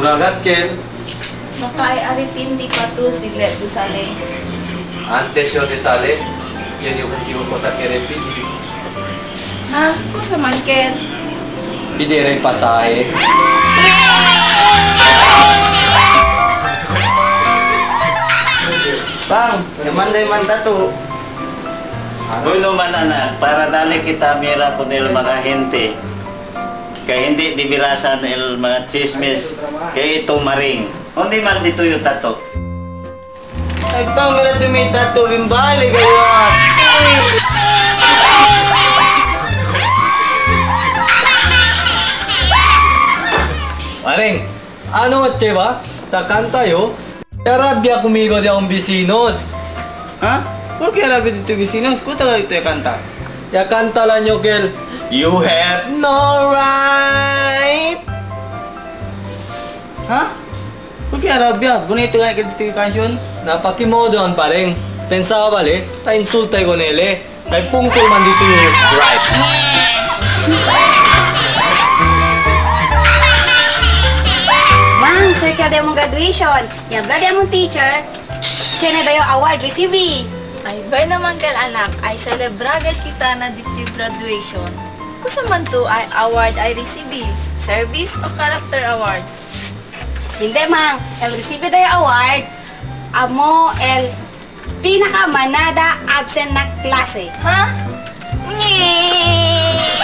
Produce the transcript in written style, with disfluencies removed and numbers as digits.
Duragat ken. Maka ay aripin di pa to siglet do sale. Antes yo de sale. Ken yung kiyo ko sa kerepi. Ha? Kusa man ken? Pidere pasahe. Bang, namanday man tato. Bueno man anak, para dali kita mira po nil mga hente. Kaya hindi dibirasan il mga chismis. Kaya ito maring. Hindi man dito yung tato. Ay bang, wala may tato. Bimbali kayo. Maring, ano ba? Takanta yo. Arabia kumigo di akong bisinos. Ha? ¿Por qué arabi dito vecinos? Kuta ka ito kanta. Ya kanta lang nyo, Kel. You have no right. Ha? ¿Por qué Arabia? Bonito nga dito yung kansyon. Napakimodo ang paring. Pensaba bale, ta insultay ko nele. Kay pungkol man di siyo right. Mang, sir ka mong graduation. Yan ba mong teacher? Siya na dayo award receive. Ay bay naman ken anak, ay celebragad kita na dito graduation. Kusa man to ay award ay receive, service o character award. Hindi mang, el receive dayo award. Amo el pinakamanada absent na klase. Ha? Ngee!